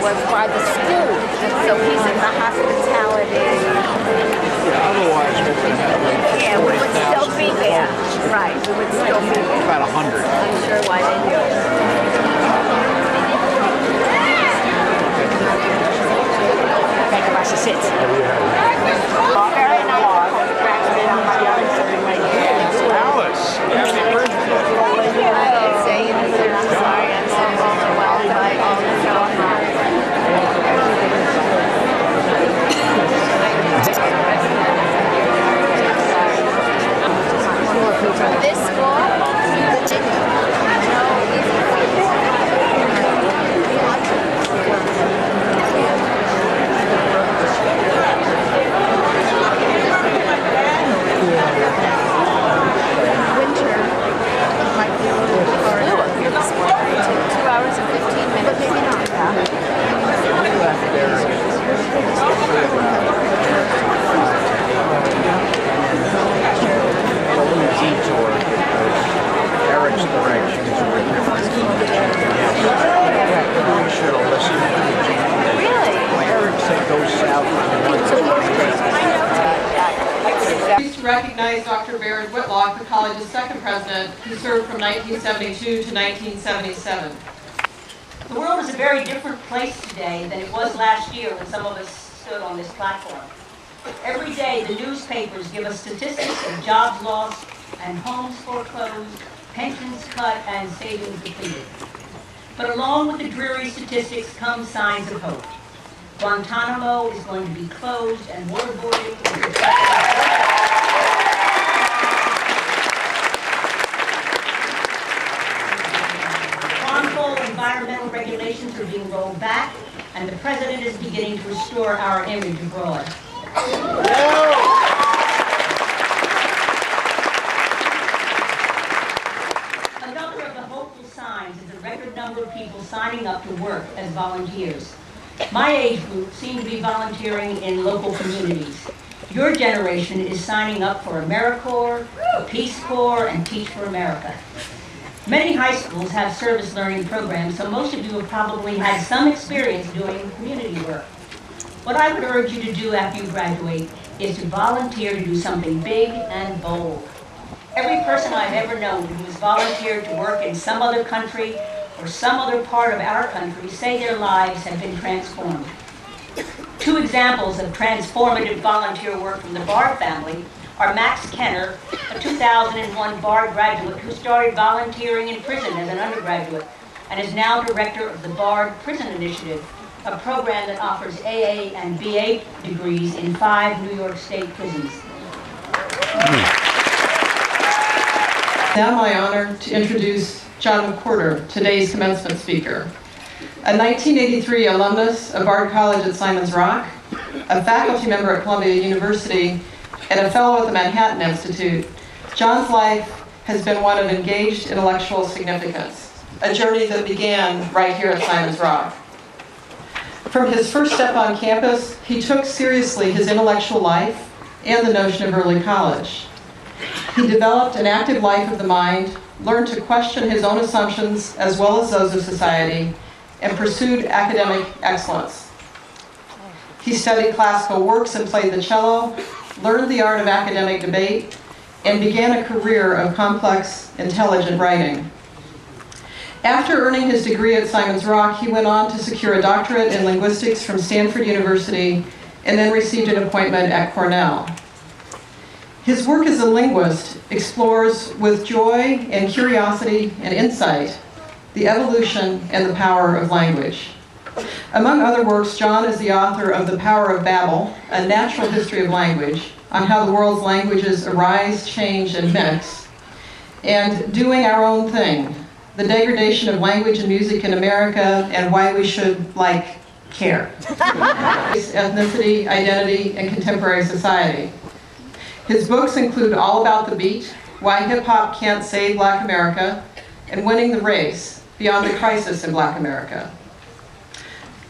was by the school. So he's in the hospitality. Yeah, otherwise we're going to have like Yeah, we would still be there. Right, we would still be there. about 100. I'm sure why they do it. Thank you, Master Sit. Very nice. Alice, happy birthday. Say I'm sorry, I'm so overwhelmed by all the this school, winter might be a little harder up here this morning. 2 hours and 15 minutes. But maybe not. Eric's directions were different. You should have listened to the Really? Eric said go south on Pleased to recognize Dr. Baird Whitlock, the college's second president, who served from 1972 to 1977. The world is a very different place today than it was last year when some of us stood on this platform. Every day, the newspapers give us statistics of jobs lost and homes foreclosed, pensions cut, and savings depleted. But along with the dreary statistics come signs of hope. Guantanamo is going to be closed and waterboarding is harmful environmental regulations are being rolled back, and the president is beginning to restore our image abroad. Another of the hopeful signs is the record number of people signing up to work as volunteers. My age group seem to be volunteering in local communities. Your generation is signing up for AmeriCorps, Peace Corps, and Teach for America. Many high schools have service learning programs, so most of you have probably had some experience doing community work. What I would urge you to do after you graduate is to volunteer to do something big and bold. Every person I've ever known who has volunteered to work in some other country or some other part of our country say their lives have been transformed. Two examples of transformative volunteer work from the Bard family are Max Kenner, a 2001 Bard graduate who started volunteering in prison as an undergraduate and is now director of the Bard Prison Initiative, a program that offers AA and BA degrees in 5 New York State prisons. Now my honor to introduce John McWhorter, today's commencement speaker. A 1983 alumnus of Bard College at Simon's Rock, a faculty member at Columbia University, and a fellow at the Manhattan Institute, John's life has been one of engaged intellectual significance, a journey that began right here at Simon's Rock. From his first step on campus, he took seriously his intellectual life and the notion of early college. He developed an active life of the mind, learned to question his own assumptions as well as those of society, and pursued academic excellence. He studied classical works and played the cello, learned the art of academic debate, and began a career of complex, intelligent writing. After earning his degree at Simon's Rock, he went on to secure a doctorate in linguistics from Stanford University and then received an appointment at Cornell. His work as a linguist explores with joy and curiosity and insight the evolution and the power of language. Among other works, John is the author of The Power of Babel, A Natural History of Language, on how the world's languages arise, change, and mix, and Doing Our Own Thing, The Degradation of Language and Music in America and Why We Should, care. Ethnicity, Identity, and Contemporary Society. His books include All About the Beat, Why Hip-Hop Can't Save Black America, and Winning the Race, Beyond the Crisis in Black America.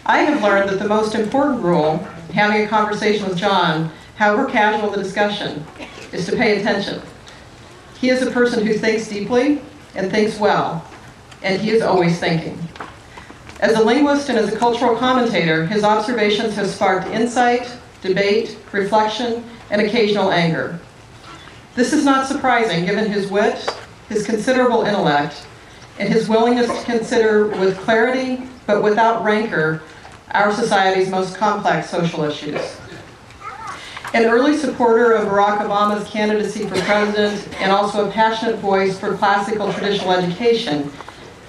I have learned that the most important rule, having a conversation with John, however casual the discussion, is to pay attention. He is a person who thinks deeply and thinks well, and he is always thinking. As a linguist and as a cultural commentator, his observations have sparked insight, debate, reflection, and occasional anger. This is not surprising given his wit, his considerable intellect, and his willingness to consider with clarity, but without rancor, our society's most complex social issues. An early supporter of Barack Obama's candidacy for president and also a passionate voice for classical traditional education,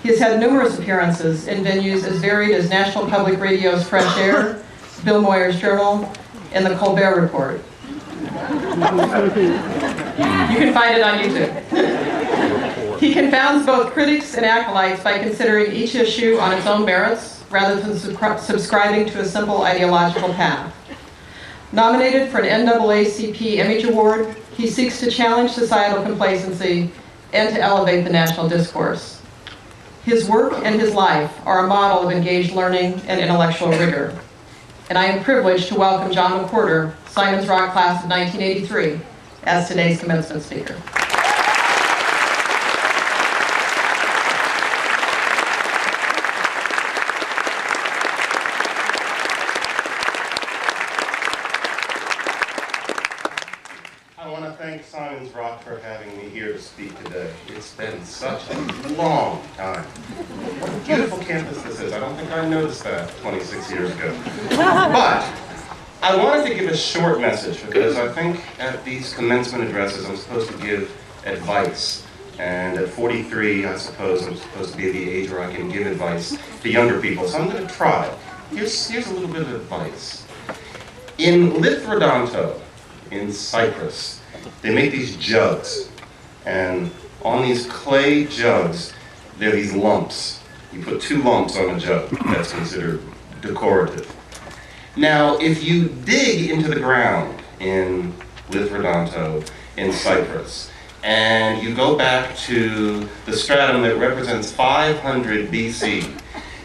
he has had numerous appearances in venues as varied as National Public Radio's Fresh Air, Bill Moyer's Journal, and the Colbert Report. You can find it on YouTube. He confounds both critics and acolytes by considering each issue on its own merits rather than subscribing to a simple ideological path. Nominated for an NAACP Image Award, he seeks to challenge societal complacency and to elevate the national discourse. His work and his life are a model of engaged learning and intellectual rigor. And I am privileged to welcome John McWhorter, Simon's Rock Class of 1983, as today's commencement speaker. I want to thank Simon's Rock for having me here to speak today. It's been such a long time. What a beautiful campus this is. I don't think I noticed that 26 years ago. But I wanted to give a short message because I think at these commencement addresses I'm supposed to give advice. And at 43, I suppose I'm supposed to be the age where I can give advice to younger people. So I'm going to try. Here's a little bit of advice. In Lithrodonto, in Cyprus, they make these jugs, and on these clay jugs, there are these lumps. You put 2 lumps on a jug. That's considered decorative. Now, if you dig into the ground in Lithrodonto, in Cyprus, and you go back to the stratum that represents 500 BC,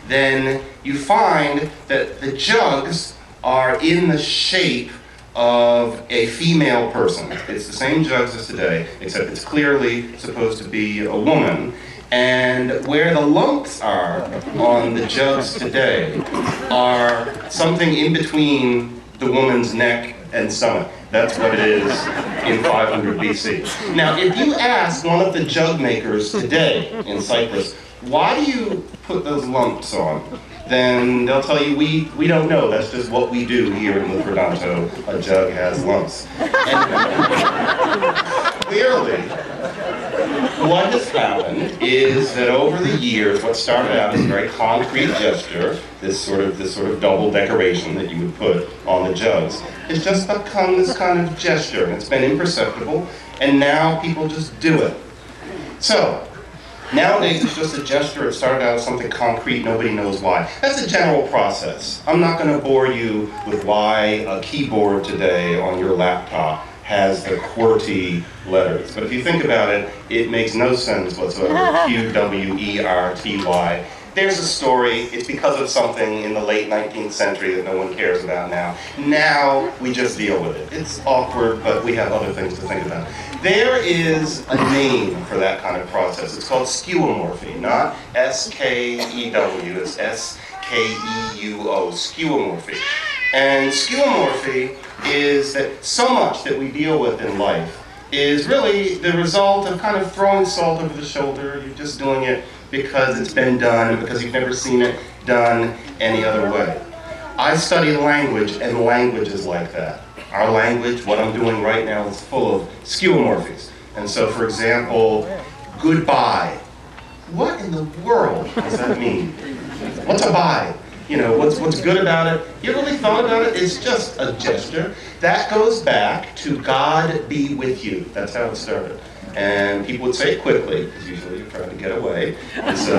then you find that the jugs are in the shape of a female person. It's the same jugs as today, except it's clearly supposed to be a woman. And where the lumps are on the jugs today are something in between the woman's neck and stomach. That's what it is in 500 BC. Now, if you ask one of the jug makers today in Cyprus, why do you put those lumps on? Then they'll tell you, we don't know. That's just what we do here in Lithrodonto. A jug has lumps. And clearly, what has happened is that over the years, what started out as a very concrete gesture, this sort of double decoration that you would put on the jugs, has just become this kind of gesture, and it's been imperceptible, and now people just do it. So, nowadays, it's just a gesture. It started out as something concrete. Nobody knows why. That's a general process. I'm not going to bore you with why a keyboard today on your laptop has the QWERTY letters. But if you think about it, it makes no sense whatsoever. QWERTY. There's a story. It's because of something in the late 19th century that no one cares about now. Now, we just deal with it. It's awkward, but we have other things to think about. There is a name for that kind of process. It's called skeuomorphy, not S-K-E-W, it's S-K-E-U-O, skeuomorphy. And skeuomorphy is that so much that we deal with in life is really the result of kind of throwing salt over the shoulder. You're just doing it because it's been done, because you've never seen it done any other way. I study language, and language is like that. Our language, what I'm doing right now, is full of skeuomorphies. And so, for example, goodbye. What in the world does that mean? What's a bye? You know, what's good about it? You really thought about it? It's just a gesture. That goes back to God be with you. That's how it started. And people would say it quickly, because usually you're trying to get away. And so,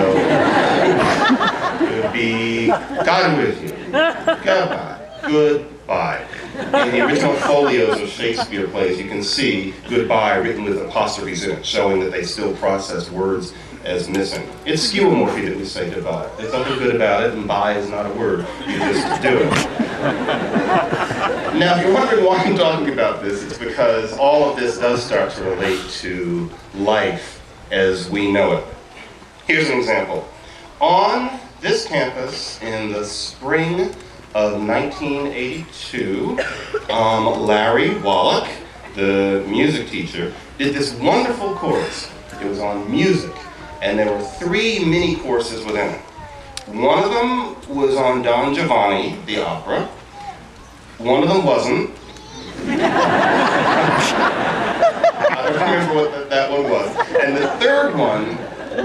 it would be, God with you. Goodbye. Goodbye. In the original folios of Shakespeare plays, you can see goodbye written with apostrophes in it, showing that they still process words as missing. It's skeuomorphy that we say goodbye. There's nothing good about it, and bye is not a word. You just do it. Now, if you're wondering why I'm talking about this, it's because all of this does start to relate to life as we know it. Here's an example. On this campus in the spring of 1982, Larry Wallach, the music teacher, did this wonderful course. It was on music, and there were 3 mini courses within it. One of them was on Don Giovanni, the opera. One of them wasn't. I don't remember what that one was. And the third one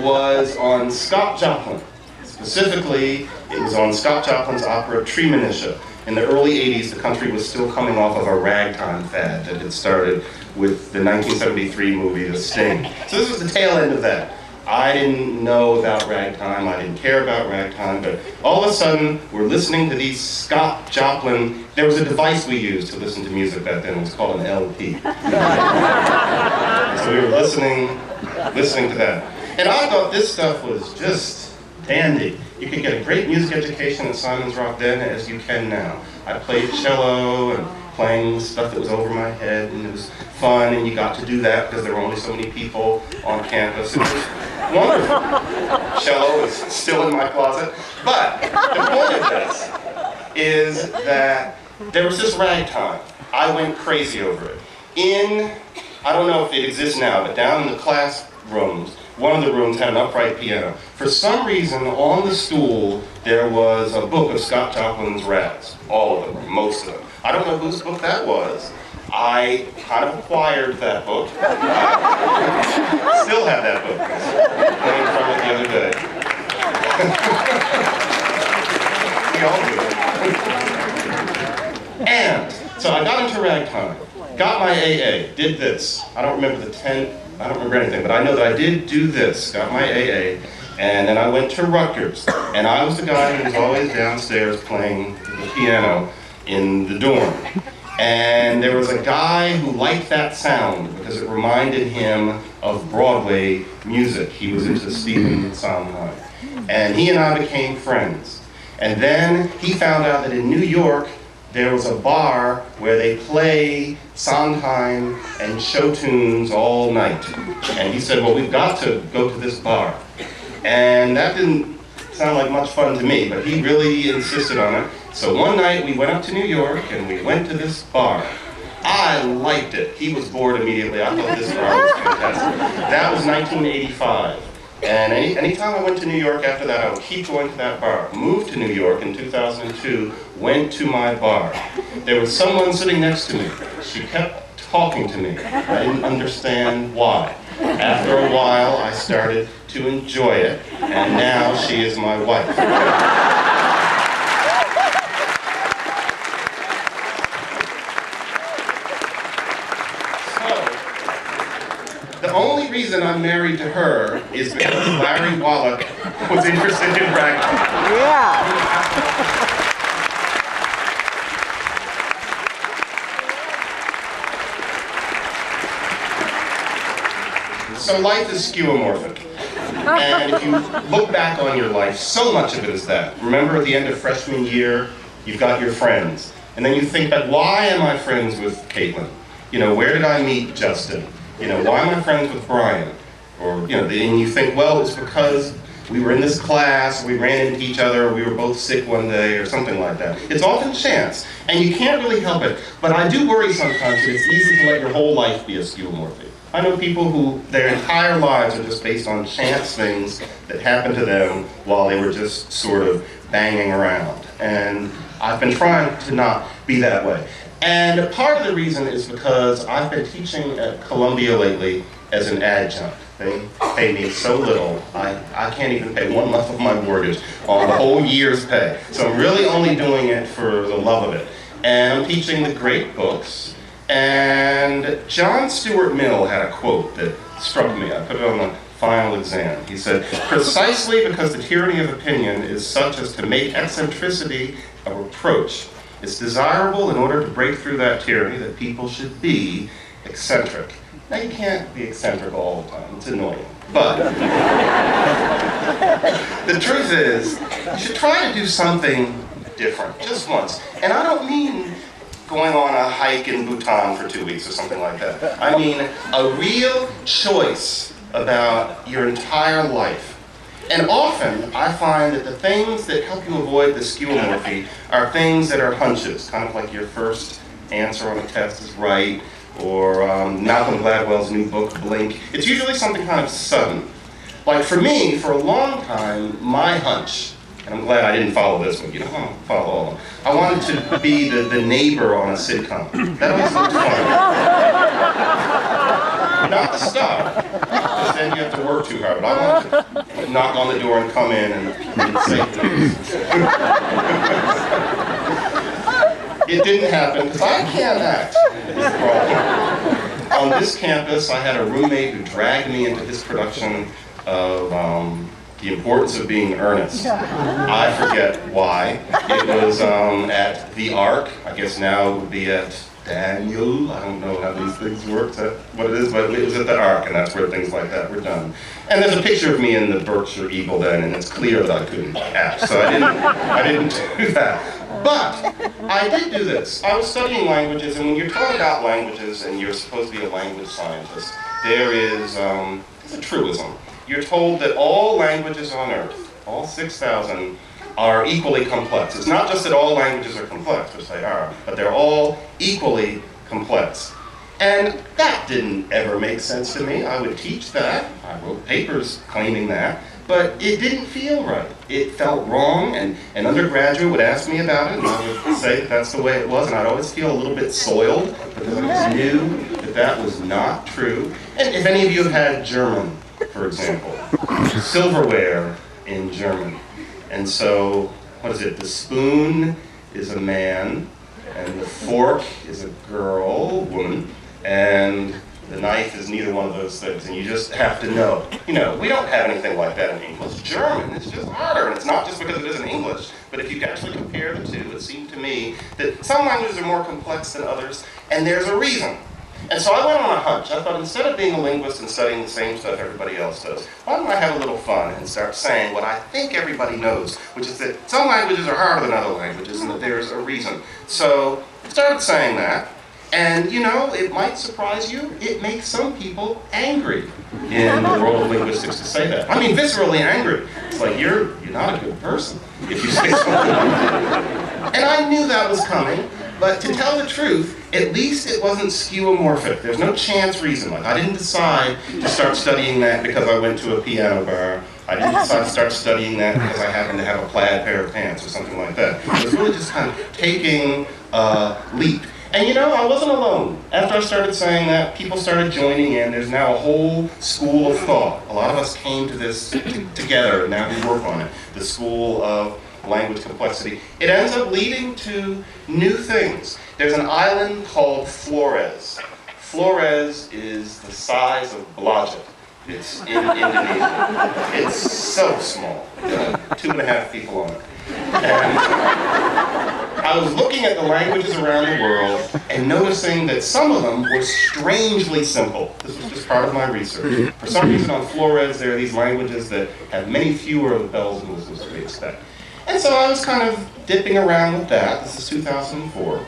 was on Scott Joplin. Specifically, it was on Scott Joplin's opera Treemonisha. In the early 80s, the country was still coming off of a ragtime fad that had started with the 1973 movie The Sting. So this was the tail end of that. I didn't know about ragtime, I didn't care about ragtime, but all of a sudden, we're listening to these Scott Joplin. There was a device we used to listen to music back then, it was called an LP. So we were listening to that. And I thought this stuff was just dandy. You could get a great music education at Simon's Rock then as you can now. I played cello and playing stuff that was over my head, and it was fun, and you got to do that because there were only so many people on campus. It was wonderful. Cello is still in my closet. But the point of this is that there was this ragtime. I went crazy over it. I don't know if it exists now, but down in the classrooms, one of the rooms had an upright piano. For some reason, on the stool, there was a book of Scott Joplin's rags. All of them, most of them. I don't know whose book that was. I kind of acquired that book. Still have that book. Playing from it the other day. We all do. And so I got into ragtime, got my AA, did this. I don't remember I don't remember anything, but I know that I did do this, got my AA, and then I went to Rutgers, and I was the guy who was always downstairs playing the piano in the dorm. And there was a guy who liked that sound because it reminded him of Broadway music. He was into Stephen Sondheim. And he and I became friends. And then he found out that in New York, there was a bar where they play Sondheim and show tunes all night. And he said, well, we've got to go to this bar. And that didn't sound like much fun to me, but he really insisted on it. So one night we went up to New York and we went to this bar. I liked it. He was bored immediately. I thought this bar was fantastic. That was 1985. And anytime I went to New York after that, I would keep going to that bar. Moved to New York in 2002, went to my bar. There was someone sitting next to me. She kept talking to me. I didn't understand why. After a while, I started to enjoy it, and now she is my wife. The only reason I'm married to her is because Larry Wallach was interested in ragtime. Yeah. So life is skeuomorphic. And if you look back on your life, so much of it is that. Remember at the end of freshman year, you've got your friends. And then you think back, why am I friends with Caitlin? Where did I meet Justin? Why am I friends with Brian? Or, and you think, well, it's because we were in this class, we ran into each other, we were both sick one day, or something like that. It's often chance, and you can't really help it. But I do worry sometimes that it's easy to let your whole life be a skeuomorphic. I know people who, their entire lives are just based on chance things that happened to them while they were just sort of banging around. And I've been trying to not be that way. And part of the reason is because I've been teaching at Columbia lately as an adjunct. They pay me so little, I can't even pay 1 month of my mortgage on the whole year's pay. So I'm really only doing it for the love of it. And I'm teaching the great books. And John Stuart Mill had a quote that struck me. I put it on the final exam. He said, precisely because the tyranny of opinion is such as to make eccentricity a reproach, it's desirable in order to break through that tyranny that people should be eccentric. Now you can't be eccentric all the time, it's annoying. But the truth is, you should try to do something different, just once. And I don't mean going on a hike in Bhutan for 2 weeks or something like that. I mean a real choice about your entire life. And often, I find that the things that help you avoid the skeuomorphy are things that are hunches, kind of like your first answer on a test is right, or Malcolm Gladwell's new book, Blink. It's usually something kind of sudden. Like for me, for a long time, my hunch, and I'm glad I didn't follow this one, you don't want to follow all of them. I wanted to be the neighbor on a sitcom. That always looked fun. Not the star, because then you have to work too hard. But I wanted to knock on the door and come in and say things. It didn't happen, because I can't act. Is the problem. On this campus, I had a roommate who dragged me into his production of The Importance of Being Earnest. I forget why. It was at The Ark. I guess now it would be at Daniel. I don't know how these things work, what it is, but it was at The Ark, and that's where things like that were done. And there's a picture of me in the Berkshire Eagle then, and it's clear that I couldn't act, so I didn't do that. But I did do this. I was studying languages, and when you're taught about languages and you're supposed to be a language scientist, there is it's a truism. You're told that all languages on Earth, all 6,000, are equally complex. It's not just that all languages are complex, which they are, but they're all equally complex. And that didn't ever make sense to me. I would teach that. I wrote papers claiming that. But it didn't feel right. It felt wrong, and an undergraduate would ask me about it, and I would say that that's the way it was, and I'd always feel a little bit soiled, because I just knew that that was not true. And if any of you have had German, for example, silverware in German. And so, what is it? The spoon is a man, and the fork is a girl, woman, and the knife is neither one of those things, and you just have to know. You know, we don't have anything like that in English. German is just harder, and it's not just because it isn't English, but if you can actually compare the two, it seemed to me that some languages are more complex than others, and there's a reason. And so I went on a hunch. I thought, instead of being a linguist and studying the same stuff everybody else does, why don't I have a little fun and start saying what I think everybody knows, which is that some languages are harder than other languages, and that there's a reason. So I started saying that. And, you know, it might surprise you, it makes some people angry in the world of linguistics to say that. I mean, viscerally angry. It's like, you're not a good person if you say something like that. And I knew that was coming, but to tell the truth, at least it wasn't skeuomorphic. There's no chance reason. Like, I didn't decide to start studying that because I went to a piano bar. I didn't decide to start studying that because I happened to have a plaid pair of pants or something like that. It was really just kind of taking a leap. And you know, I wasn't alone. After I started saying that, people started joining in. There's now a whole school of thought. A lot of us came to this together, and now we work on it. The School of Language Complexity. It ends up leading to new things. There's an island called Flores. Flores is the size of Blodgett. It's in Indonesia. It's so small. 2.5 people on it. And I was looking at the languages around the world and noticing that some of them were strangely simple. This was just part of my research. For some reason on Flores, there are these languages that have many fewer of the bells and whistles than we expect. And so I was kind of dipping around with that. This is 2004.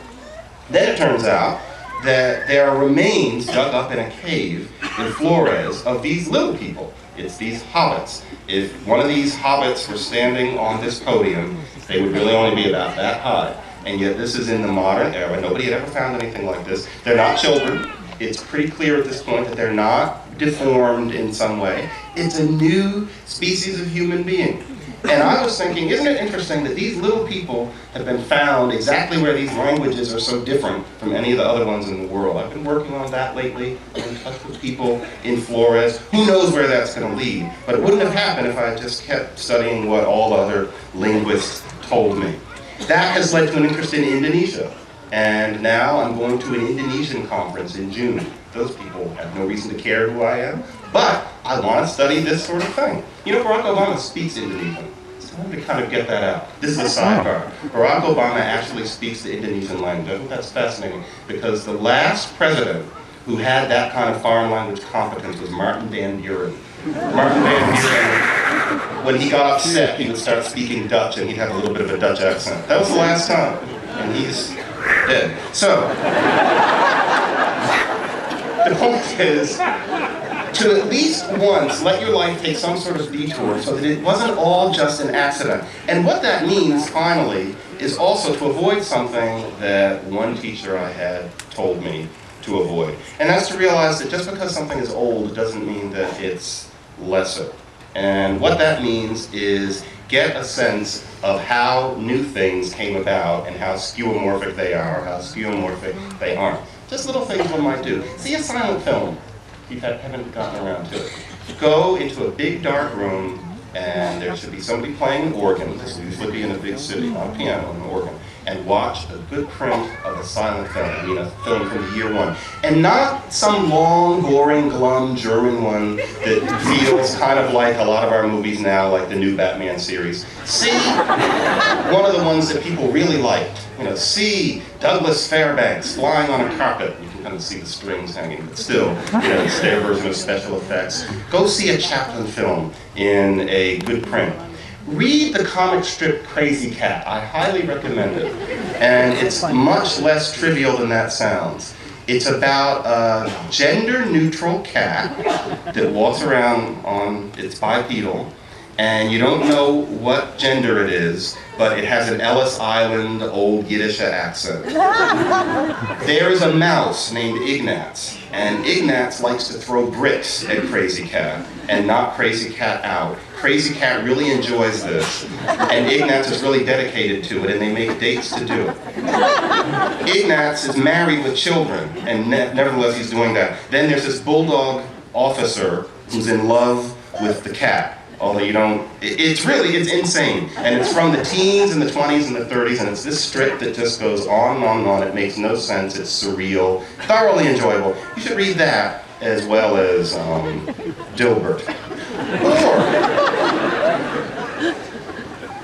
Then it turns out that there are remains dug up in a cave in Flores of these little people. It's these hobbits. If one of these hobbits were standing on this podium, they would really only be about that high. And yet this is in the modern era. Nobody had ever found anything like this. They're not children. It's pretty clear at this point that they're not deformed in some way. It's a new species of human being. And I was thinking, isn't it interesting that these little people have been found exactly where these languages are so different from any of the other ones in the world. I've been working on that lately. I'm in touch with people in Flores. Who knows where that's going to lead? But it wouldn't have happened if I had just kept studying what all other linguists told me. That has led to an interest in Indonesia. And now I'm going to an Indonesian conference in June. Those people have no reason to care who I am, but I want to study this sort of thing. You know, Barack Obama speaks Indonesian. It's time to kind of get that out. This is a sidebar. Barack Obama actually speaks the Indonesian language. I think that's fascinating, because the last president who had that kind of foreign language competence was Martin Van Buren. Martin Van Buren, when he got upset, he would start speaking Dutch, and he'd have a little bit of a Dutch accent. That was the last time, and he's dead. So, the point is, to at least once let your life take some sort of detour so that it wasn't all just an accident. And what that means, finally, is also to avoid something that one teacher I had told me to avoid. And that's to realize that just because something is old doesn't mean that it's lesser. And what that means is get a sense of how new things came about and how skeuomorphic they are, or how skeuomorphic they aren't. Just little things one might do. See a silent film, if you haven't gotten around to it. Go into a big dark room and there should be somebody playing an organ. This will usually be in a big city, not a piano, an organ. And watch a good print of a silent film, I mean a film from year one. And not some long, boring, glum German one that feels kind of like a lot of our movies now, like the new Batman series. See one of the ones that people really liked. You know, see Douglas Fairbanks flying on a carpet. You can kind of see the strings hanging, but still, you know, it's their version of special effects. Go see a Chaplin film in a good print. Read the comic strip Crazy Cat. I highly recommend it. And it's much less trivial than that sounds. It's about a gender-neutral cat that walks around on, it's bipedal, and you don't know what gender it is, but it has an Ellis Island old Yiddish accent. There is a mouse named Ignatz, and Ignatz likes to throw bricks at Crazy Cat and knock Crazy Cat out. Crazy Cat really enjoys this, and Ignatz is really dedicated to it, and they make dates to do it. Ignatz is married with children, and nevertheless he's doing that. Then there's this bulldog officer who's in love with the cat. Although you don't, it's insane. And it's from the teens and the 20s and the 30s, and it's this strip that just goes on and on and on. It makes no sense, it's surreal, thoroughly enjoyable. You should read that as well as Dilbert. Or,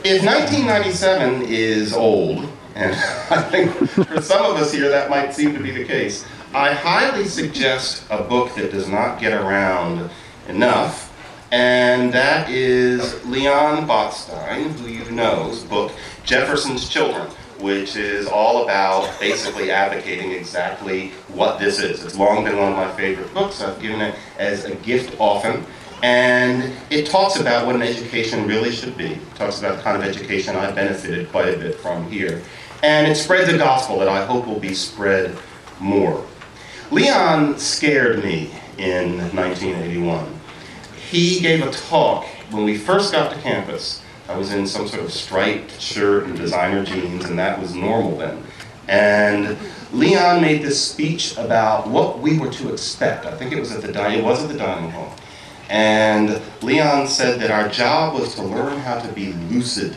if 1997 is old, and I think for some of us here that might seem to be the case, I highly suggest a book that does not get around enough, and that is Leon Botstein, who you know's book, Jefferson's Children, which is all about basically advocating exactly what this is. It's long been one of my favorite books. I've given it as a gift often. And it talks about what an education really should be. It talks about the kind of education I benefited quite a bit from here. And it spreads a gospel that I hope will be spread more. Leon scared me in 1981. He gave a talk when we first got to campus. I was in some sort of striped shirt and designer jeans, and that was normal then. And Leon made this speech about what we were to expect. I think it was at the dining hall. And Leon said that our job was to learn how to be lucid.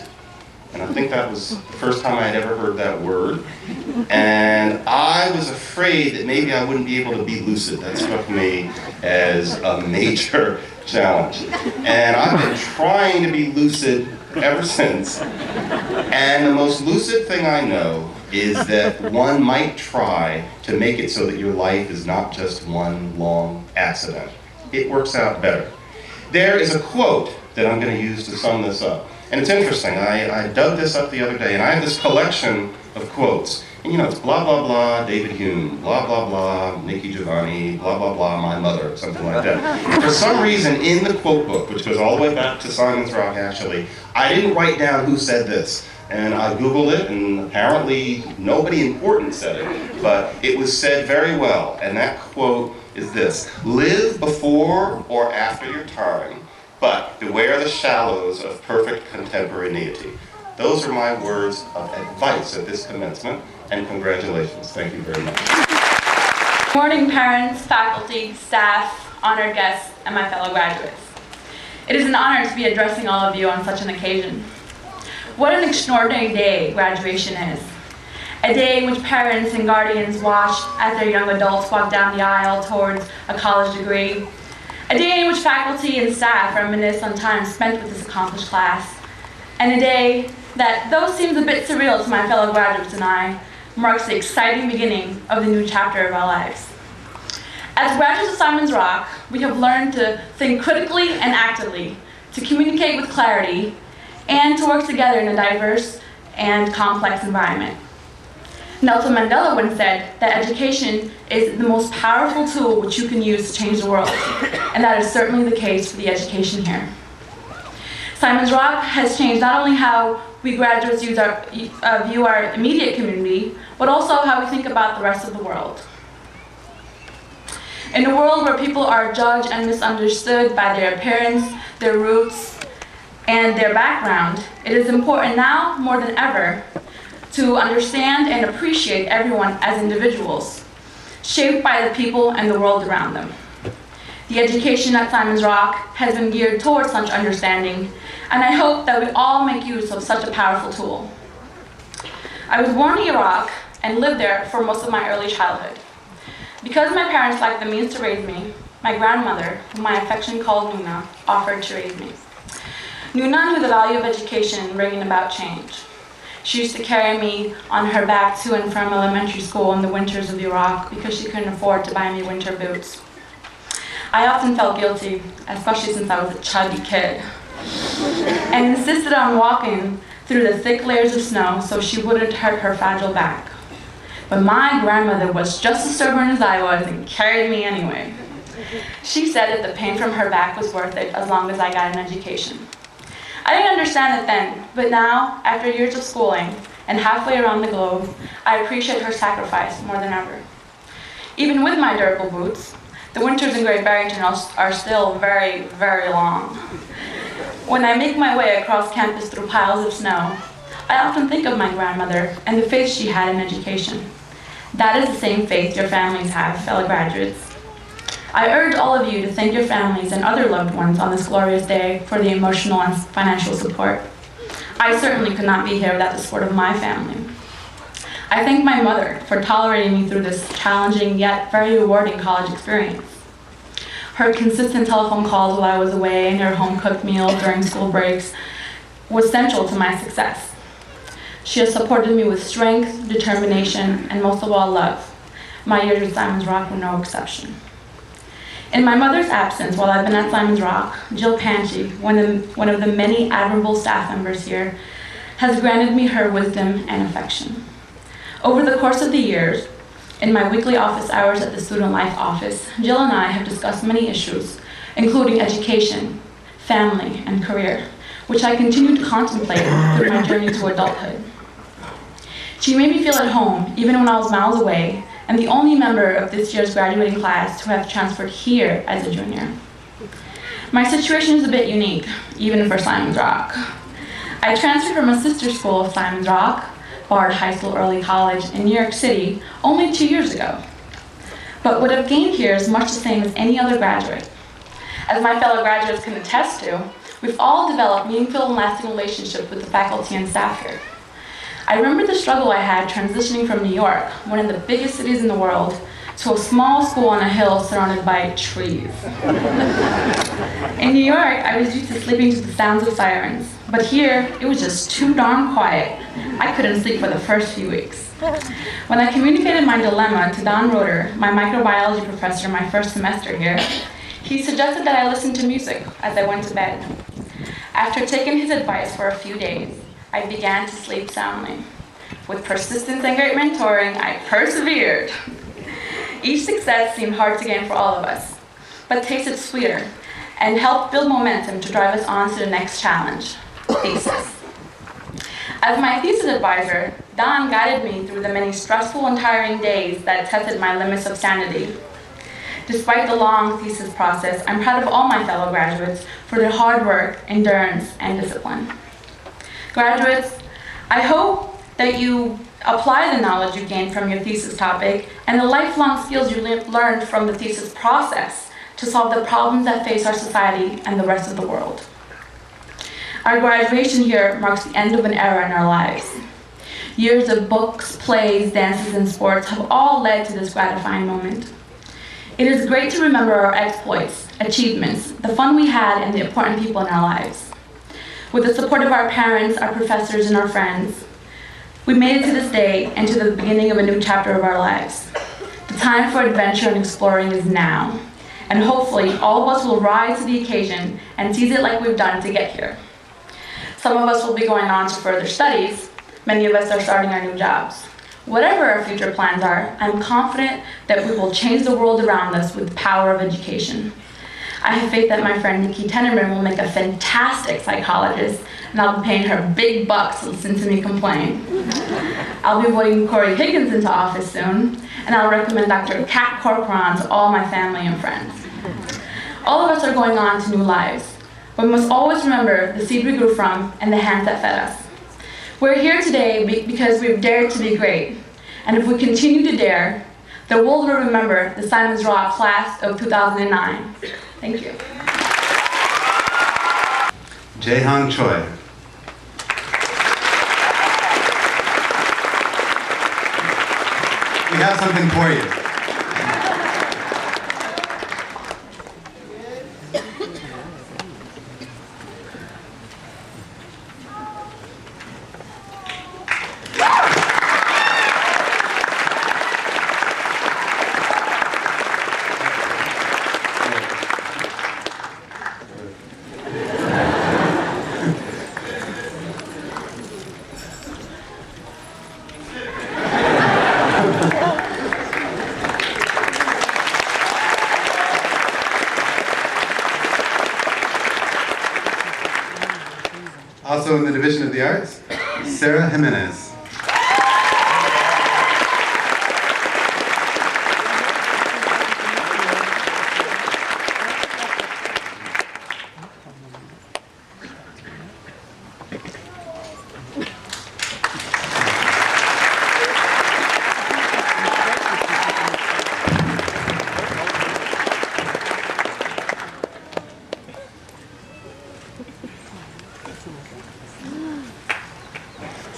And I think that was the first time I had ever heard that word. And I was afraid that maybe I wouldn't be able to be lucid. That struck me as a major challenge. And I've been trying to be lucid ever since. And the most lucid thing I know is that one might try to make it so that your life is not just one long accident. It works out better. There is a quote that I'm going to use to sum this up. And it's interesting. I dug this up the other day, and I have this collection of quotes. And you know, it's blah, blah, blah, David Hume, blah, blah, blah, Nikki Giovanni, blah, blah, blah, my mother, something like that. For some reason, in the quote book, which goes all the way back to Simon's Rock, actually, I didn't write down who said this. And I Googled it, and apparently nobody important said it, but it was said very well. And that quote is this: live before or after your time, but beware the shallows of perfect contemporaneity. Those are my words of advice at this commencement, and congratulations. Thank you very much. Good morning, parents, faculty, staff, honored guests, and my fellow graduates. It is an honor to be addressing all of you on such an occasion. What an extraordinary day graduation is. A day in which parents and guardians watch as their young adults walk down the aisle towards a college degree. A day in which faculty and staff reminisce on time spent with this accomplished class. And a day that, though seems a bit surreal to my fellow graduates and I, marks the exciting beginning of the new chapter of our lives. As graduates of Simon's Rock, we have learned to think critically and actively, to communicate with clarity, and to work together in a diverse and complex environment. Nelson Mandela once said that education is the most powerful tool which you can use to change the world, and that is certainly the case for the education here. Simon's Rock has changed not only how we graduates view our immediate community, but also how we think about the rest of the world. In a world where people are judged and misunderstood by their appearance, their roots, and their background, it is important now more than ever to understand and appreciate everyone as individuals, shaped by the people and the world around them. The education at Simon's Rock has been geared towards such understanding, and I hope that we all make use of such a powerful tool. I was born in Iraq and lived there for most of my early childhood. Because my parents lacked the means to raise me, my grandmother, whom my affection called Nuna, offered to raise me. Nuna knew the value of education bringing about change. She used to carry me on her back to and from elementary school in the winters of Iraq because she couldn't afford to buy me winter boots. I often felt guilty, especially since I was a chubby kid, and insisted on walking through the thick layers of snow so she wouldn't hurt her fragile back. But my grandmother was just as stubborn as I was and carried me anyway. She said that the pain from her back was worth it as long as I got an education. I didn't understand it then, but now, after years of schooling and halfway around the globe, I appreciate her sacrifice more than ever. Even with my durable boots, the winters in Great Barrington are still very, very long. When I make my way across campus through piles of snow, I often think of my grandmother and the faith she had in education. That is the same faith your families have, fellow graduates. I urge all of you to thank your families and other loved ones on this glorious day for the emotional and financial support. I certainly could not be here without the support of my family. I thank my mother for tolerating me through this challenging yet very rewarding college experience. Her consistent telephone calls while I was away and her home-cooked meals during school breaks was central to my success. She has supported me with strength, determination, and most of all, love. My years at Simon's Rock were no exception. In my mother's absence while I've been at Simon's Rock, Jill Panchi, one of the many admirable staff members here, has granted me her wisdom and affection. Over the course of the years, in my weekly office hours at the Student Life office, Jill and I have discussed many issues, including education, family, and career, which I continue to contemplate through my journey to adulthood. She made me feel at home, even when I was miles away, and the only member of this year's graduating class to have transferred here as a junior. My situation is a bit unique, even for Simon's Rock. I transferred from a sister school of Simon's Rock, Bard High School Early College in New York City, only 2 years ago. But what I've gained here is much the same as any other graduate. As my fellow graduates can attest to, we've all developed meaningful and lasting relationships with the faculty and staff here. I remember the struggle I had transitioning from New York, one of the biggest cities in the world, to a small school on a hill surrounded by trees. In New York, I was used to sleeping to the sounds of sirens, but here, it was just too darn quiet. I couldn't sleep for the first few weeks. When I communicated my dilemma to Don Roeder, my microbiology professor my first semester here, he suggested that I listen to music as I went to bed. After taking his advice for a few days, I began to sleep soundly. With persistence and great mentoring, I persevered. Each success seemed hard to gain for all of us, but tasted sweeter and helped build momentum to drive us on to the next challenge, thesis. As my thesis advisor, Don guided me through the many stressful and tiring days that tested my limits of sanity. Despite the long thesis process, I'm proud of all my fellow graduates for their hard work, endurance, and discipline. Graduates, I hope that you apply the knowledge you gained from your thesis topic and the lifelong skills you learned from the thesis process to solve the problems that face our society and the rest of the world. Our graduation here marks the end of an era in our lives. Years of books, plays, dances, and sports have all led to this gratifying moment. It is great to remember our exploits, achievements, the fun we had, and the important people in our lives. With the support of our parents, our professors, and our friends, we made it to this day and to the beginning of a new chapter of our lives. The time for adventure and exploring is now, and hopefully all of us will rise to the occasion and seize it like we've done to get here. Some of us will be going on to further studies. Many of us are starting our new jobs. Whatever our future plans are, I'm confident that we will change the world around us with the power of education. I have faith that my friend Nikki Tenderman will make a fantastic psychologist, and I'll be paying her big bucks to listen to me complain. I'll be voting Corey Higgins into office soon, and I'll recommend Dr. Kat Corcoran to all my family and friends. All of us are going on to new lives, but we must always remember the seed we grew from and the hands that fed us. We're here today because we've dared to be great, and if we continue to dare, the world will remember the Simons Rock class of 2009. Thank you. Jae-Hong Choi. We have something for you. Also in the Division of the Arts, Sarah Jimenez.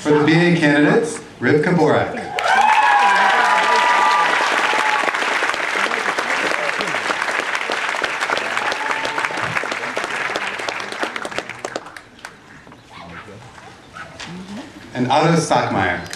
For the BA candidates, Rivka Borak. And Otto Stockmeyer.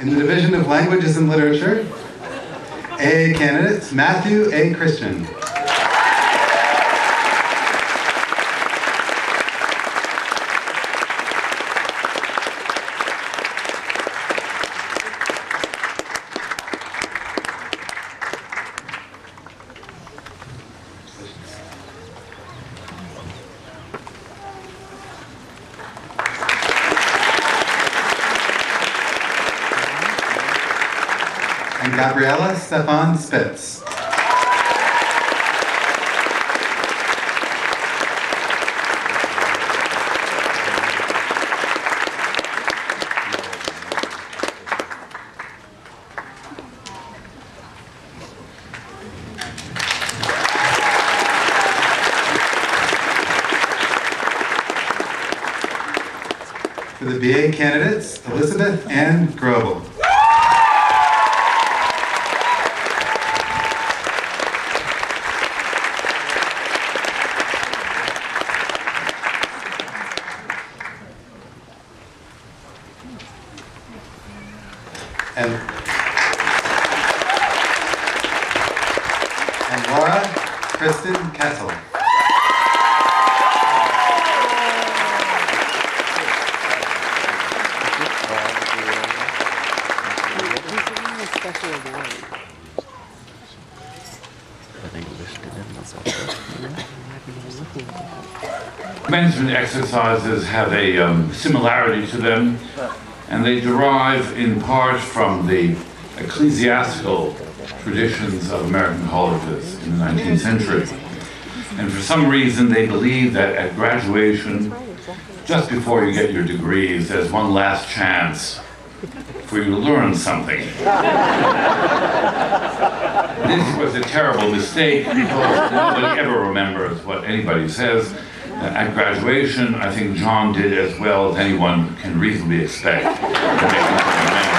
In the Division of Languages and Literature, AA candidates, Matthew A. Christian. And Gabriella Stefan Spitz. For the BA candidates, Elizabeth Ann Grobel. And Laura Kristen Kessel. Commencement exercises have a similarity to them, and they derive in part from the ecclesiastical traditions of American colleges in the 19th century. And for some reason, they believe that at graduation, just before you get your degrees, there's one last chance for you to learn something. This was a terrible mistake because nobody ever remembers what anybody says. At graduation, I think John did as well as anyone can reasonably expect to make himself remember.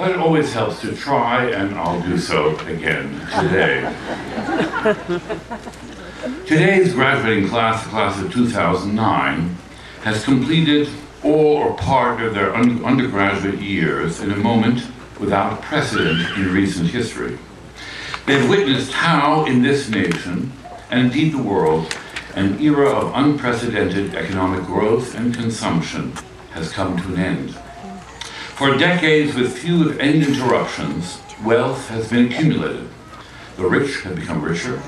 but it always helps to try, and I'll do so again today. Today's graduating class, the class of 2009, has completed all or part of their undergraduate years in a moment without precedent in recent history. They've witnessed how, in this nation, and indeed the world, an era of unprecedented economic growth and consumption has come to an end. For decades, with few if any interruptions, wealth has been accumulated. The rich have become richer.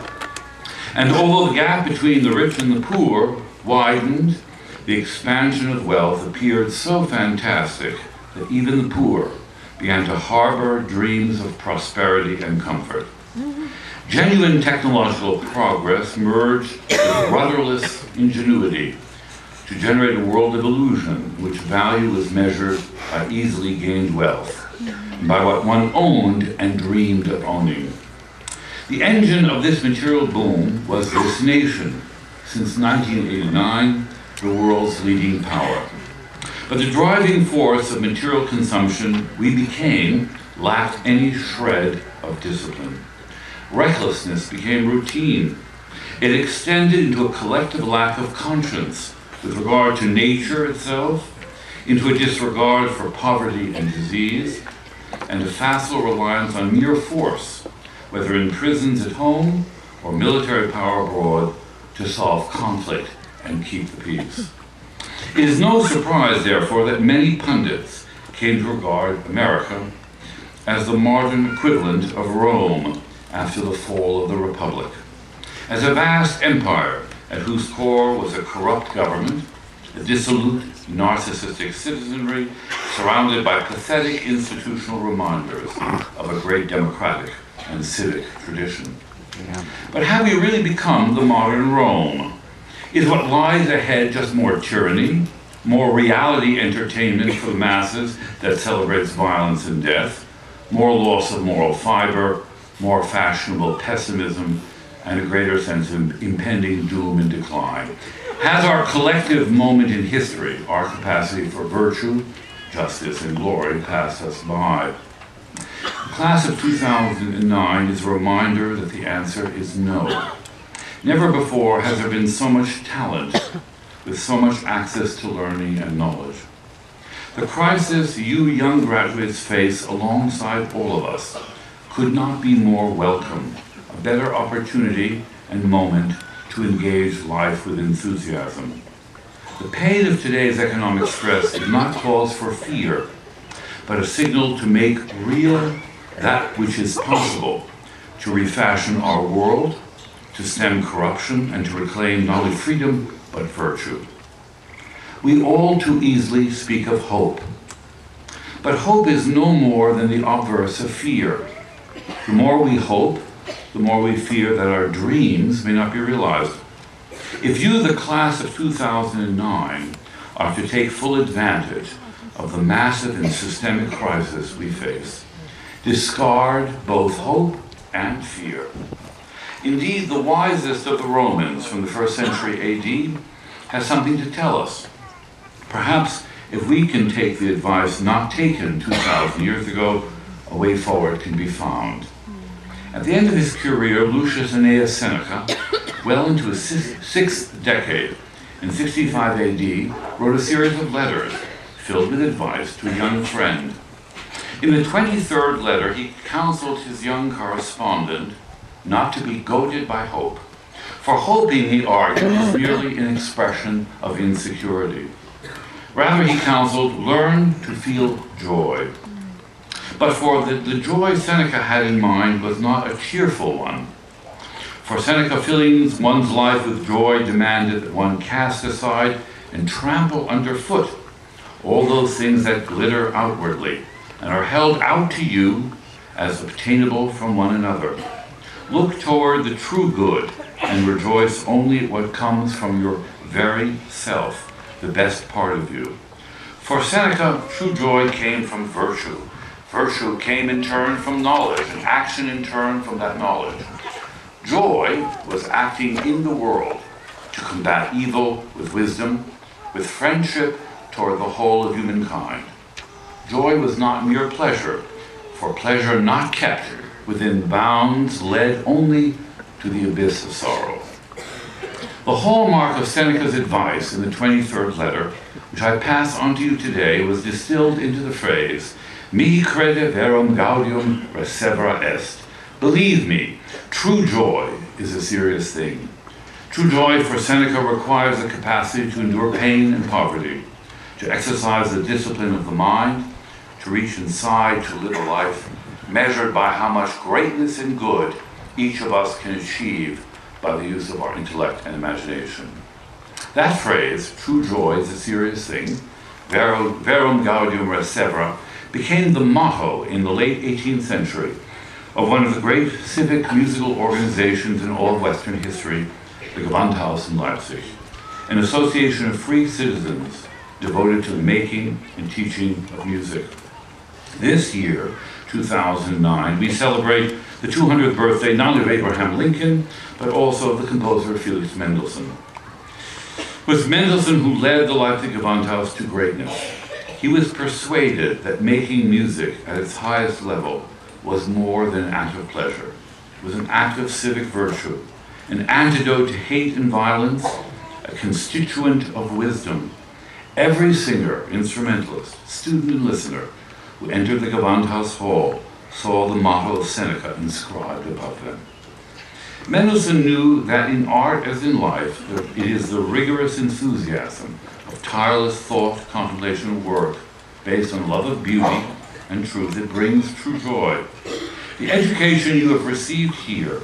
And although the gap between the rich and the poor widened, the expansion of wealth appeared so fantastic that even the poor began to harbor dreams of prosperity and comfort. Genuine technological progress merged with rudderless ingenuity to generate a world of illusion in which value was measured by easily gained wealth, and by what one owned and dreamed of owning. The engine of this material boom was this nation, since 1989, the world's leading power. But the driving force of material consumption we became lacked any shred of discipline. Recklessness became routine. It extended into a collective lack of conscience with regard to nature itself, into a disregard for poverty and disease, and a facile reliance on mere force, whether in prisons at home or military power abroad, to solve conflict and keep the peace. It is no surprise, therefore, that many pundits came to regard America as the modern equivalent of Rome after the fall of the Republic, as a vast empire at whose core was a corrupt government, a dissolute, narcissistic citizenry surrounded by pathetic institutional reminders of a great democratic and civic tradition. But have we really become the modern Rome? Is what lies ahead just more tyranny, more reality entertainment for the masses that celebrates violence and death, more loss of moral fiber, more fashionable pessimism, and a greater sense of impending doom and decline? Has our collective moment in history, our capacity for virtue, justice, and glory passed us by? The class of 2009 is a reminder that the answer is no. Never before has there been so much talent with so much access to learning and knowledge. The crisis you young graduates face alongside all of us could not be more welcome, a better opportunity and moment to engage life with enthusiasm. The pain of today's economic stress is not cause for fear, but a signal to make real that which is possible, to refashion our world, to stem corruption, and to reclaim not only freedom, but virtue. We all too easily speak of hope, but hope is no more than the obverse of fear. The more we hope, the more we fear that our dreams may not be realized. If you, the class of 2009, are to take full advantage of the massive and systemic crisis we face, discard both hope and fear. Indeed, the wisest of the Romans from the 1st century AD has something to tell us. Perhaps if we can take the advice not taken 2,000 years ago, a way forward can be found. At the end of his career, Lucius Annaeus Seneca, well into his 6th decade, in 65 AD, wrote a series of letters filled with advice to a young friend. In the 23rd letter, he counseled his young correspondent not to be goaded by hope. For hoping, he argued, is merely an expression of insecurity. Rather, he counseled, learn to feel joy. But for the joy Seneca had in mind was not a cheerful one. For Seneca, filling one's life with joy demanded that one cast aside and trample underfoot all those things that glitter outwardly and are held out to you as obtainable from one another. Look toward the true good and rejoice only at what comes from your very self, the best part of you. For Seneca, true joy came from virtue. Virtue came in turn from knowledge, and action in turn from that knowledge. Joy was acting in the world to combat evil with wisdom, with friendship toward the whole of humankind. Joy was not mere pleasure, for pleasure not kept within bounds led only to the abyss of sorrow. The hallmark of Seneca's advice in the 23rd letter, which I pass on to you today, was distilled into the phrase, "Mi crede verum gaudium recevera est." Believe me, true joy is a serious thing. True joy for Seneca requires the capacity to endure pain and poverty, to exercise the discipline of the mind, to reach inside, to live a life measured by how much greatness and good each of us can achieve by the use of our intellect and imagination. That phrase, true joy is a serious thing, verum gaudium recevera, became the motto in the late 18th century of one of the great civic musical organizations in all of Western history, the Gewandhaus in Leipzig, an association of free citizens devoted to the making and teaching of music. This year, 2009, we celebrate the 200th birthday not only of Abraham Lincoln, but also of the composer Felix Mendelssohn. It was Mendelssohn who led the Leipzig Gewandhaus to greatness. He was persuaded that making music at its highest level was more than an act of pleasure. It was an act of civic virtue, an antidote to hate and violence, a constituent of wisdom. Every singer, instrumentalist, student, and listener who entered the Gewandhaus Hall saw the motto of Seneca inscribed above them. Mendelssohn knew that in art as in life, it is the rigorous enthusiasm of tireless thought, contemplation, and work based on love of beauty and truth that brings true joy. The education you have received here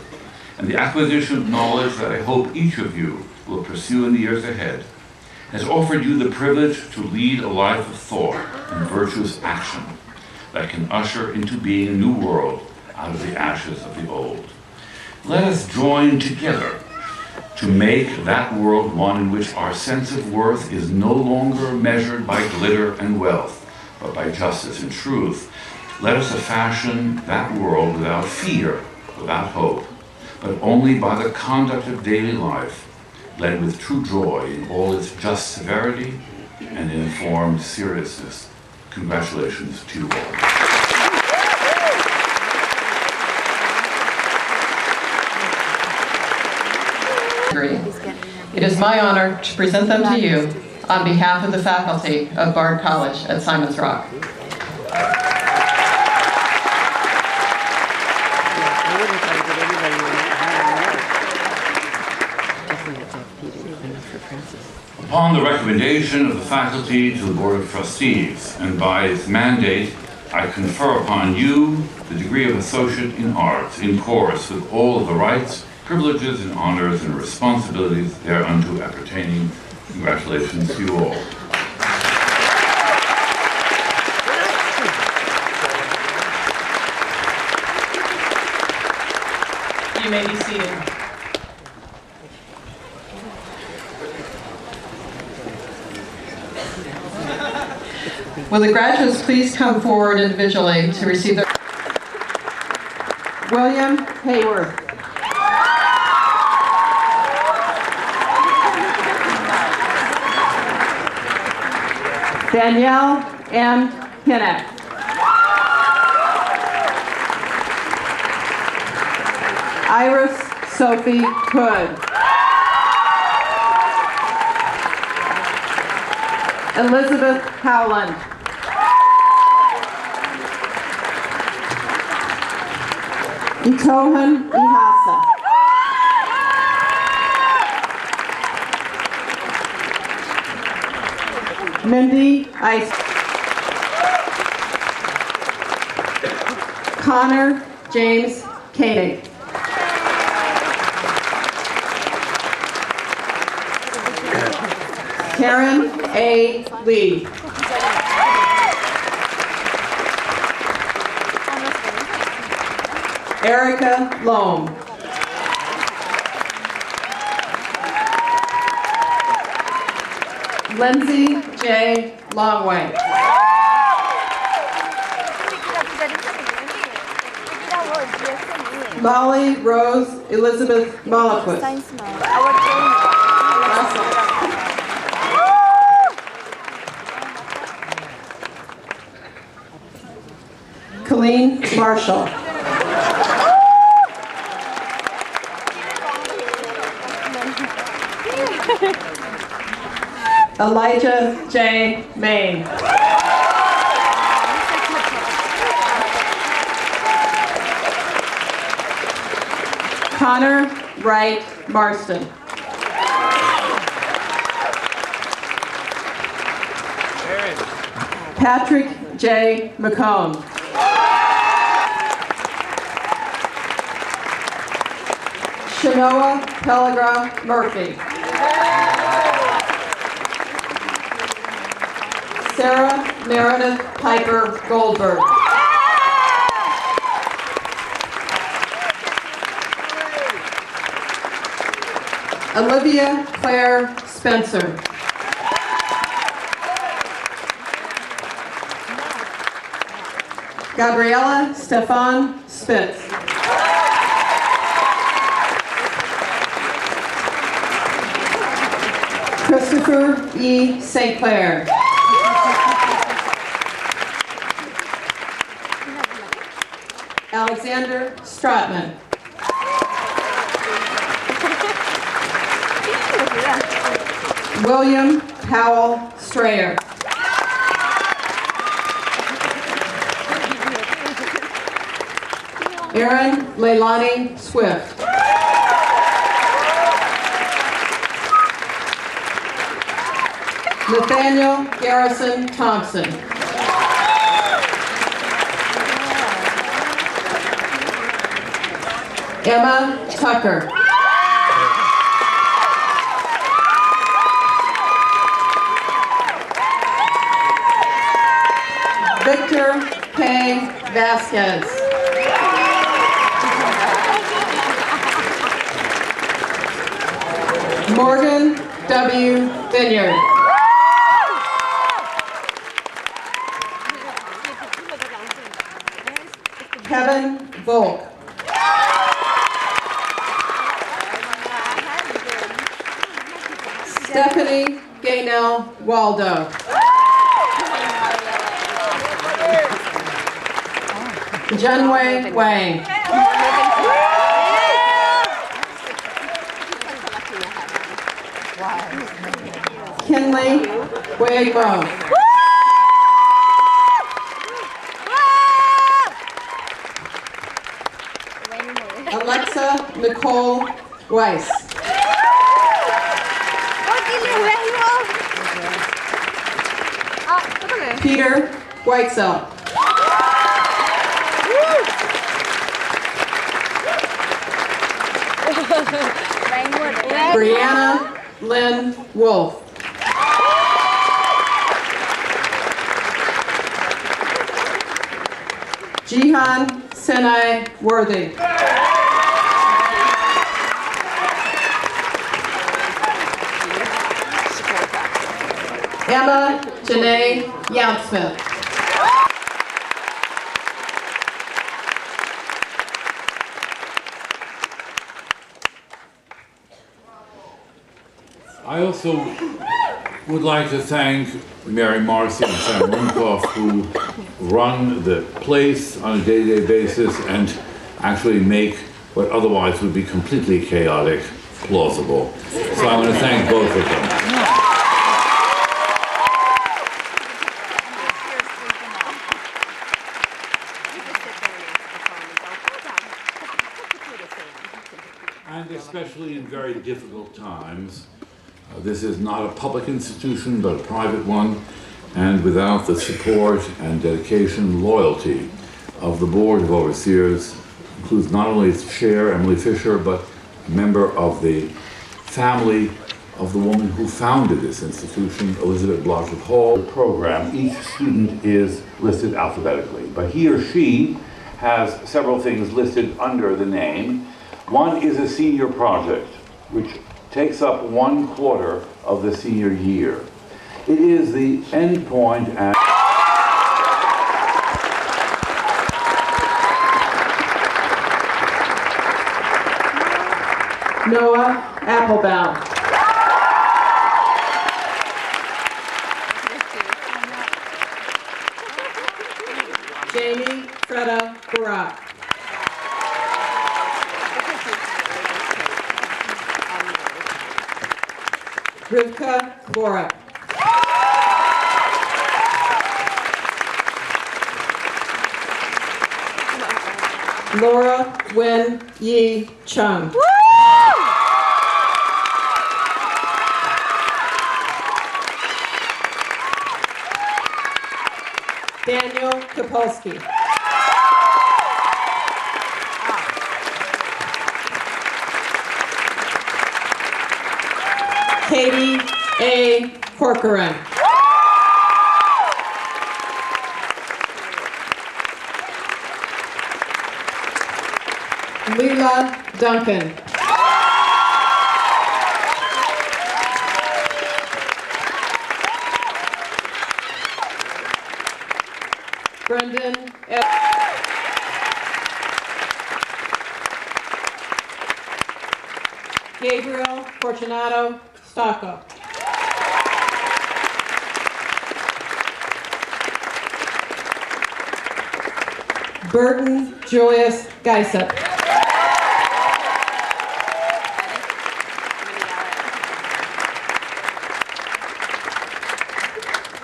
and the acquisition of knowledge that I hope each of you will pursue in the years ahead has offered you the privilege to lead a life of thought and virtuous action that can usher into being a new world out of the ashes of the old. Let us join together to make that world one in which our sense of worth is no longer measured by glitter and wealth, but by justice and truth. Let us fashion that world without fear, without hope, but only by the conduct of daily life, led with true joy in all its just severity and informed seriousness. Congratulations to you all. It is my honor to present them to you on behalf of the faculty of Bard College at Simon's Rock. Upon the recommendation of the faculty to the Board of Trustees, and by its mandate, I confer upon you the degree of Associate in Arts in course with all of the rights, privileges, and honors and responsibilities thereunto appertaining. Congratulations to you all. You may be seated. Will the graduates please come forward individually to receive their... William Hayworth. Danielle M. Kinnock. Iris Sophie Hood. Elizabeth Howland. Itohan Ihasa. Mindy Ice. Connor James Koenig. Karen A. Lee. Erica Loam. Lindsay J. Longway. Molly Rose Elizabeth Mollquist. Colleen Marshall. Elijah J. Main. Connor Wright Marston. Patrick J. McComb. Shanoa Pellegra Murphy. Sarah Meredith Piper Goldberg. Olivia Claire Spencer. Gabriella Stefan Spitz. Christopher E. St. Clair. Alexander Stratman. William Powell Strayer. Erin Leilani Swift. Nathaniel Garrison Thompson. Emma Tucker. Victor K. Vasquez. Morgan W. Vineyard. Kevin Volk. Stephanie Gaynell Waldo. Junwei Wang. Kinley Wagmo. Alexa Nicole Weiss. Peter Whitesell. Brianna Lynn Wolf. Jihan Senai Worthy. Emma Janae Yamsmith. I also would like to thank Mary Marcy and Sam Runkoff, who run the place on a day-to-day basis and actually make what otherwise would be completely chaotic plausible. So I want to thank both of them. And especially in very difficult times. This is not a public institution, but a private one, and without the support and dedication, loyalty of the Board of Overseers, includes not only its chair, Emily Fisher, but a member of the family of the woman who founded this institution, Elizabeth Blodgett Hall. The program, each student is listed alphabetically, but he or she has several things listed under the name. One is a senior project, which takes up 1/4 of the senior year. It is the end point at Noah Applebaum. Jamie Freda Rivka Borak. Laura Wen Yi Chung. Daniel Kapolsky. Katie A. Corcoran. Leila Duncan. Brendan F. Gabriel Fortunato Stocco. Burton Julius Geisert.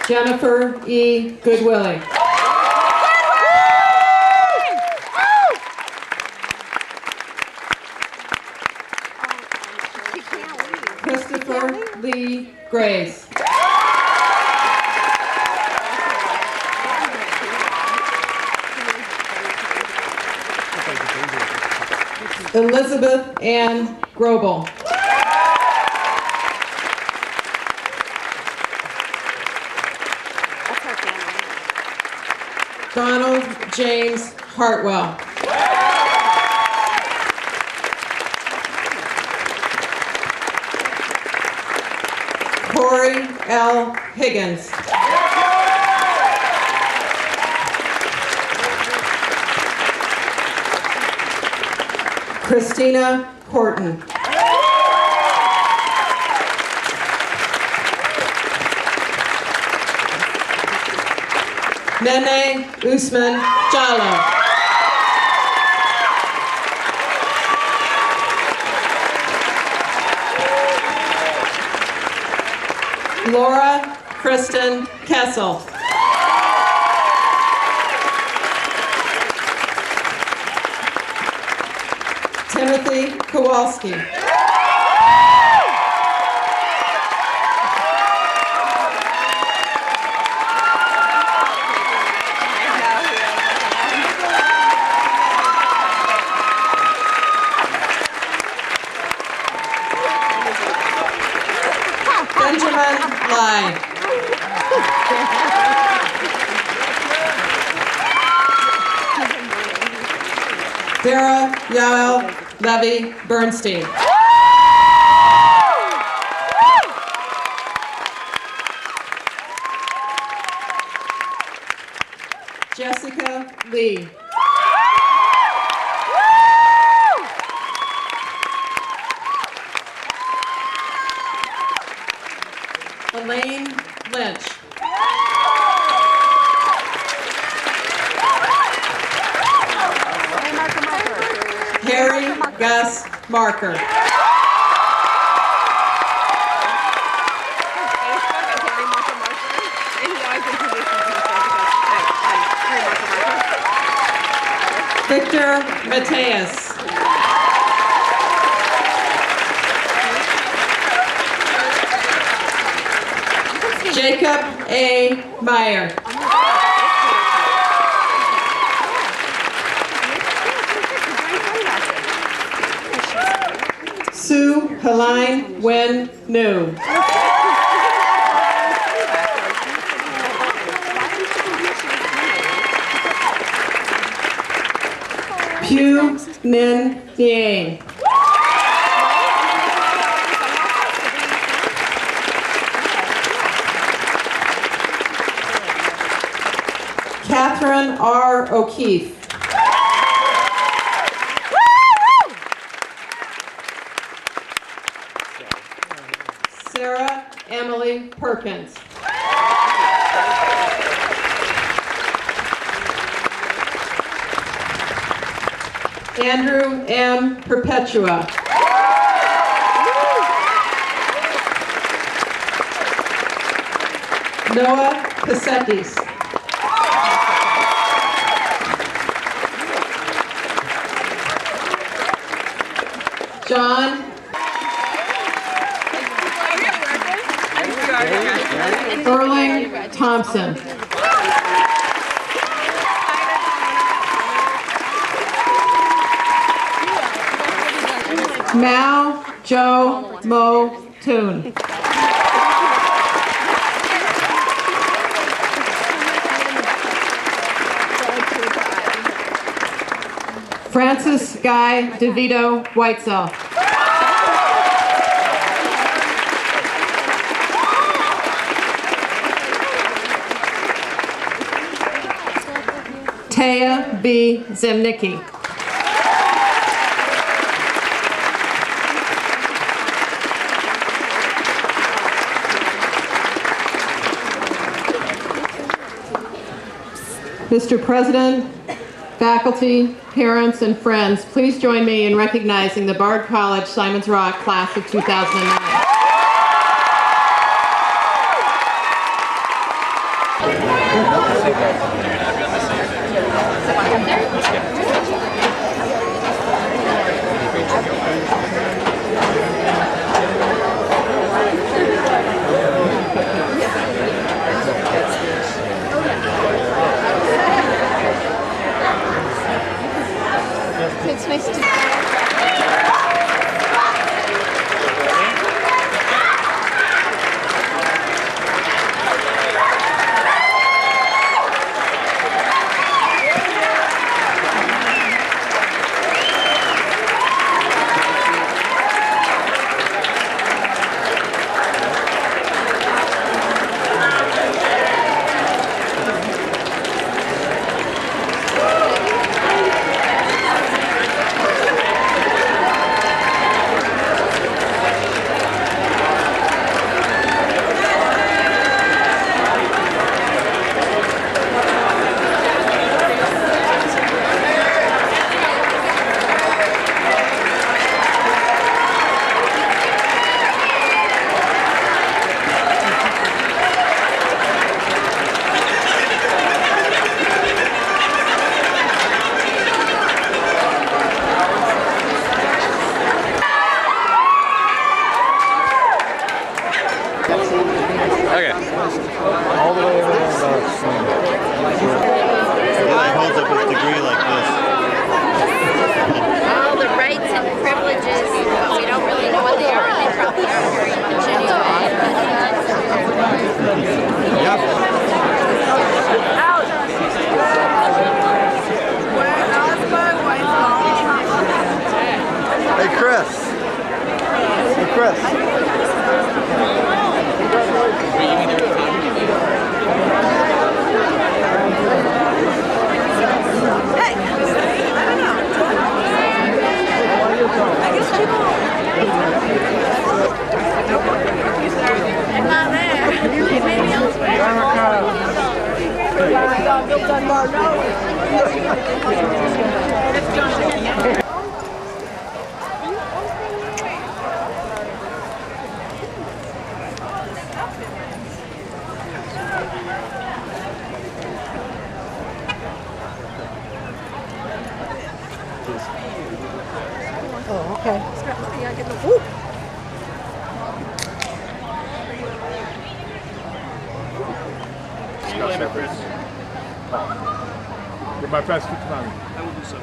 Jennifer E. Goodwillie. Christopher Lee Grace. Elizabeth Ann Grobel. Donald James Hartwell. Corey L. Higgins. Christina Horton. Nene Usman Jallo. Laura Kristen Kessel. Timothy Kowalski. Benjamin Lai. Vera Yael Levy Bernstein. Jessica Lee. Elaine Lynch. Harry Gus Marker. Victor Mateus. Jacob A. Meyer. Sue Helene Wen New. Pugh Ninh Niang. Catherine R. O'Keefe. Sarah Emily Perkins. Andrew M. Perpetua. Noah Cassettis. John Erling Thompson. Mao Joe Mo Toon. Francis Guy DeVito Whitesell. Taya B. Zemnicki. Mr. President, faculty, parents, and friends, please join me in recognizing the Bard College Simon's Rock class of 2009. It's nice to All the way over there. Holds up his degree like this. all the rights and privileges, but we don't really know what they are, and they probably aren't very much anyway. Hey Chris. Hey Chris. Oh, okay. You're my best for tonight. I will do so.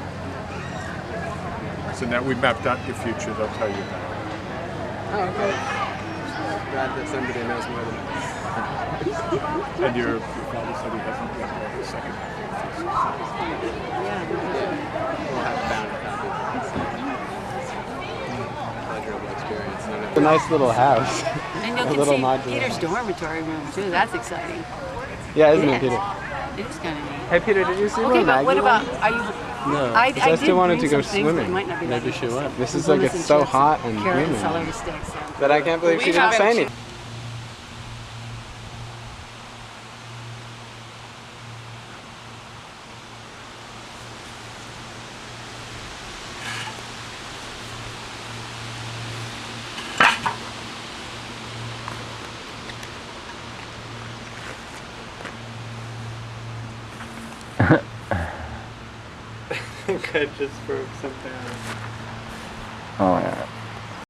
So now we've mapped out your future, they'll tell you that. Oh, okay. Glad that somebody knows more than us. And your father said he hasn't got the second half of the thesis. We'll have found a copy. Pleasurable experience. It's a nice little house. And A you little can modular. see Peter's dormitory room too. That's exciting. Yeah, isn't it, Yes. Peter? It is kind of neat. Hey, Peter, did you see Okay, where but what Maggie about, went? are you, No, I 'cause I did still wanted bring to go some things, but it swimming. might not be that Maybe she interesting. went. This is We'll like, it's listen so to hot and carrot and humid. celery sticks. But I can't believe she didn't say anything. think I just broke something. Oh, yeah.